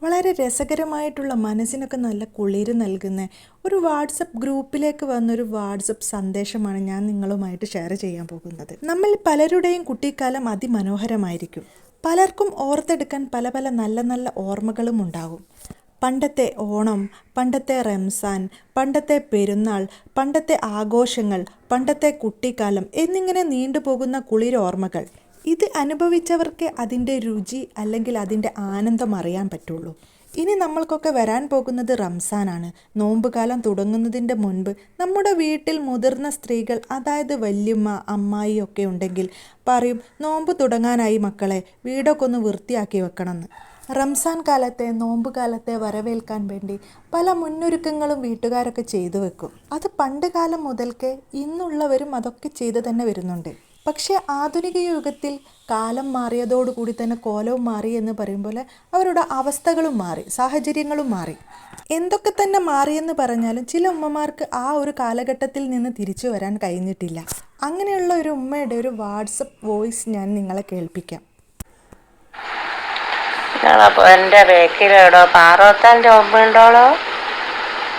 വളരെ രസകരമായിട്ടുള്ള മനസ്സിനൊക്കെ നല്ല കുളിര് നൽകുന്ന ഒരു വാട്സപ്പ് ഗ്രൂപ്പിലേക്ക് വന്നൊരു വാട്സപ്പ് സന്ദേശമാണ് ഞാൻ നിങ്ങളുമായിട്ട് ഷെയർ ചെയ്യാൻ പോകുന്നത്. നമ്മൾ പലരുടെയും കുട്ടിക്കാലം അതിമനോഹരമായിരിക്കും. പലർക്കും ഓർത്തെടുക്കാൻ പല പല നല്ല നല്ല ഓർമ്മകളും ഉണ്ടാകും. പണ്ടത്തെ ഓണം, പണ്ടത്തെ റംസാൻ, പണ്ടത്തെ പെരുന്നാൾ, പണ്ടത്തെ ആഘോഷങ്ങൾ, പണ്ടത്തെ കുട്ടിക്കാലം എന്നിങ്ങനെ നീണ്ടുപോകുന്ന കുളിരോർമ്മകൾ. ഇത് അനുഭവിച്ചവർക്ക് അതിൻ്റെ രുചി അല്ലെങ്കിൽ അതിൻ്റെ ആനന്ദം അറിയാൻ പറ്റുള്ളൂ. ഇനി നമ്മൾക്കൊക്കെ വരാൻ പോകുന്നത് റംസാനാണ്. നോമ്പുകാലം തുടങ്ങുന്നതിൻ്റെ മുൻപ് നമ്മുടെ വീട്ടിൽ മുതിർന്ന സ്ത്രീകൾ, അതായത് വല്യമ്മ, അമ്മായി ഒക്കെ ഉണ്ടെങ്കിൽ പറയും, നോമ്പ് തുടങ്ങാനായി മക്കളെ, വീടൊക്കെ ഒന്ന് വൃത്തിയാക്കി വെക്കണമെന്ന്. റംസാൻ കാലത്തെ, നോമ്പ് കാലത്തെ വരവേൽക്കാൻ വേണ്ടി പല മുന്നൊരുക്കങ്ങളും വീട്ടുകാരൊക്കെ ചെയ്തു വെക്കും. അത് പണ്ട് കാലം മുതൽക്കേ ഇന്നുള്ളവരും അതൊക്കെ ചെയ്തു തന്നെ വരുന്നുണ്ട്. പക്ഷേ ആധുനിക യുഗത്തിൽ കാലം മാറിയതോടുകൂടി തന്നെ കോലവും മാറി എന്ന് പറയും പോലെ അവരുടെ അവസ്ഥകളും മാറി, സാഹചര്യങ്ങളും മാറി. എന്തൊക്കെ തന്നെ മാറിയെന്ന് പറഞ്ഞാലും ചില ഉമ്മമാർക്ക് ആ ഒരു കാലഘട്ടത്തിൽ നിന്ന് തിരിച്ചു വരാൻ കഴിഞ്ഞിട്ടില്ല. അങ്ങനെയുള്ള ഒരു ഉമ്മയുടെ ഒരു വാട്സപ്പ് വോയിസ് ഞാൻ നിങ്ങളെ കേൾപ്പിക്കാം. എൻ്റെ ബേക്കിലെവിടോ പാറോത്താൻ്റെ ഒമ്പുണ്ടോളോ,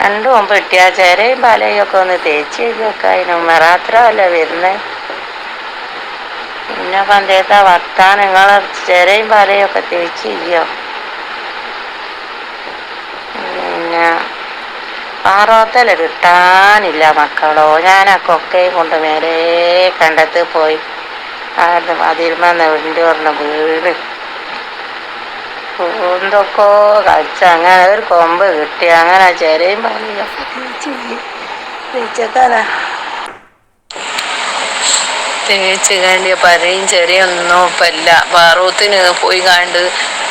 രണ്ടും ഒമ്പ് കിട്ടിയാ ചെരയും പാലയും ഒക്കെ ഒന്ന് തേച്ച് വെക്കാതിന് മെറാത്രമല്ലേ വരുന്നേ. പിന്നെ പന്തേത്ത വർത്താനം, നിങ്ങളെ ചെരയും പാലയും ഒക്കെ തേച്ചിരിക്കോ. പിന്നെ പാറോത്തല കിട്ടാനില്ല മക്കളോ. ഞാനൊക്കെ ഒക്കെയും കൊണ്ട് മേലേ കണ്ടത്ത് പോയി ആയിരുന്നു അതിരുമെന്ന് വിണ്ടി പറഞ്ഞ വീട് എന്തൊക്കെ കളിച്ച അങ്ങനെ ഒരു കൊമ്പ് കിട്ടി. അങ്ങനെ ചെരയും പാലയൊക്കെ തേച്ചക്കാലാ തേച്ച് കണ്ടിയ പരയും ചെറിയൊന്നും ഇപ്പം ഇല്ല. പാറൂത്തിന് പോയി കണ്ട്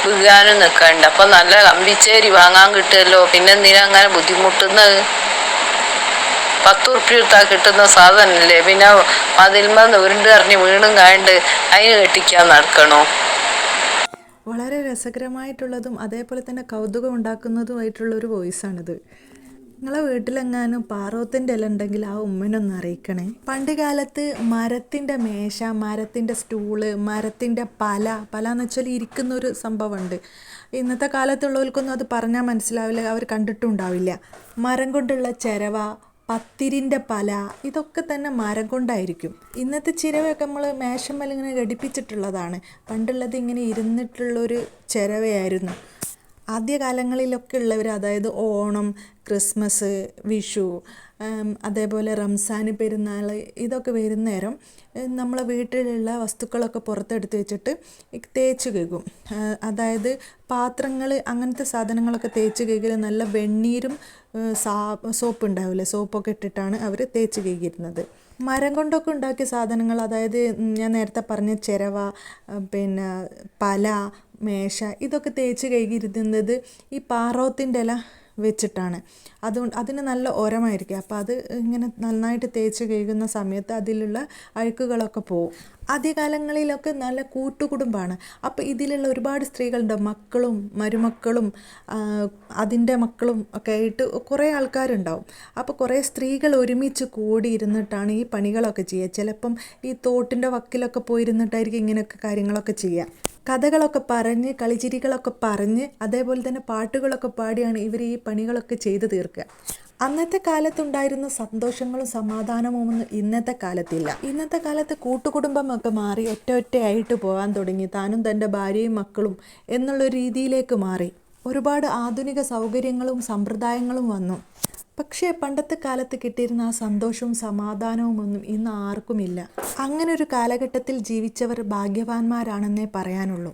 വീഴാനും നിൽക്കണ്ട. അപ്പം നല്ല കമ്പിച്ചേരി വാങ്ങാൻ കിട്ടുമല്ലോ. പിന്നെ എന്തിനാ അങ്ങനെ ബുദ്ധിമുട്ടുന്നത്? 10 ഉറുപ്പ്യ എടുത്താൽ കിട്ടുന്ന സാധനമല്ലേ. പിന്നെ അതിൽമെന്ന് ഉരുണ്ട് എറിഞ്ഞ് വീണും കണ്ട് അതിന് കെട്ടിക്കാൻ നടക്കണോ? വളരെ രസകരമായിട്ടുള്ളതും അതേപോലെ തന്നെ കൗതുകം ഉണ്ടാക്കുന്നതുമായിട്ടുള്ളൊരു വോയിസാണിത്. നിങ്ങളെ വീട്ടിലെങ്ങാനും പാറോത്തിൻ്റെ ഇല ഉണ്ടെങ്കിൽ ആ ഉമ്മനൊന്ന് അറിയിക്കണേ. പണ്ട് കാലത്ത് മരത്തിൻ്റെ മേശ, മരത്തിൻ്റെ സ്റ്റൂള്, മരത്തിൻ്റെ പല എന്ന് വെച്ചാൽ ഇരിക്കുന്നൊരു സംഭവമുണ്ട്. ഇന്നത്തെ കാലത്തുള്ളവർക്കൊന്നും അത് പറഞ്ഞാൽ മനസ്സിലാവില്ല, അവർ കണ്ടിട്ടുണ്ടാവില്ല. മരം കൊണ്ടുള്ള ചിരവ, പത്തിരിൻ്റെ പല, ഇതൊക്കെ തന്നെ മരം കൊണ്ടായിരിക്കും. ഇന്നത്തെ ചിരവയൊക്കെ നമ്മൾ മേശമ്മൽ ഇങ്ങനെ ഘടിപ്പിച്ചിട്ടുള്ളതാണ്. പണ്ടുള്ളത് ഇങ്ങനെ ഇരുന്നിട്ടുള്ളൊരു ചിരവയായിരുന്നു. ആദ്യകാലങ്ങളിലൊക്കെ ഉള്ളവർ, അതായത് ഓണം, ക്രിസ്മസ്, വിഷു, അതേപോലെ റംസാൻ, പെരുന്നാൾ, ഇതൊക്കെ വരുന്നേരം നമ്മളെ വീട്ടിലുള്ള വസ്തുക്കളൊക്കെ പുറത്തെടുത്ത് വെച്ചിട്ട് തേച്ച് കഴുകും. അതായത് പാത്രങ്ങൾ, അങ്ങനത്തെ സാധനങ്ങളൊക്കെ തേച്ച് കഴുകൽ നല്ല വെണ്ണീരും സോപ്പ് ഉണ്ടാവില്ലേ, സോപ്പൊക്കെ ഇട്ടിട്ടാണ് അവർ തേച്ച് കഴുകിയിരുന്നത്. മരം കൊണ്ടൊക്കെ ഉണ്ടാക്കിയ സാധനങ്ങൾ, അതായത് ഞാൻ നേരത്തെ പറഞ്ഞ ചിരവ, പിന്നെ പല, മേശ, ഇതൊക്കെ തേച്ച് കഴുകിയിരുന്നത് ഈ പാറോത്തിൻ്റെ ഇല വെച്ചിട്ടാണ്. അതുകൊണ്ട് അതിന് നല്ല ഉരമായിരിക്കും. അപ്പോൾ അത് ഇങ്ങനെ നന്നായിട്ട് തേച്ച് കഴുകുന്ന സമയത്ത് അതിലുള്ള അഴുക്കുകളൊക്കെ പോവും. ആദ്യകാലങ്ങളിലൊക്കെ നല്ല കൂട്ടുകുടുംബമാണ്. അപ്പോൾ ഇതിലുള്ള ഒരുപാട് സ്ത്രീകളുണ്ട്, മക്കളും മരുമക്കളും അതിൻ്റെ മക്കളും ഒക്കെ ആയിട്ട് കുറേ ആൾക്കാരുണ്ടാവും. അപ്പോൾ കുറേ സ്ത്രീകൾ ഒരുമിച്ച് കൂടി ഇരുന്നിട്ടാണ് ഈ പണികളൊക്കെ ചെയ്യുക. ചിലപ്പം ഈ തോട്ടിൻ്റെ വക്കിലൊക്കെ പോയിരുന്നിട്ടായിരിക്കും ഇങ്ങനെയൊക്കെ കാര്യങ്ങളൊക്കെ ചെയ്യുക. കഥകളൊക്കെ പറഞ്ഞ്, കളിച്ചിരികളൊക്കെ പറഞ്ഞ്, അതേപോലെ തന്നെ പാട്ടുകളൊക്കെ പാടിയാണ് ഇവർ ഈ പണികളൊക്കെ ചെയ്തു തീർക്കുക. അന്നത്തെ കാലത്തുണ്ടായിരുന്ന സന്തോഷങ്ങളും സമാധാനവും ഇന്നത്തെ കാലത്തില്ല. ഇന്നത്തെ കാലത്ത് കൂട്ടുകുടുംബമൊക്കെ മാറി ഒറ്റയായിട്ട് പോകാൻ തുടങ്ങി. താനും തൻ്റെ ഭാര്യയും മക്കളും എന്നുള്ള രീതിയിലേക്ക് മാറി. ഒരുപാട് ആധുനിക സൗകര്യങ്ങളും സമ്പ്രദായങ്ങളും വന്നു. പക്ഷേ പണ്ടത്തെ കാലത്ത് കിട്ടിയിരുന്ന ആ സന്തോഷവും സമാധാനവും ഒന്നും ഇന്ന് ആർക്കുമില്ല. അങ്ങനെ ഒരു കാലഘട്ടത്തിൽ ജീവിച്ചവർ ഭാഗ്യവാന്മാരാണെന്നേ പറയാനുള്ളൂ.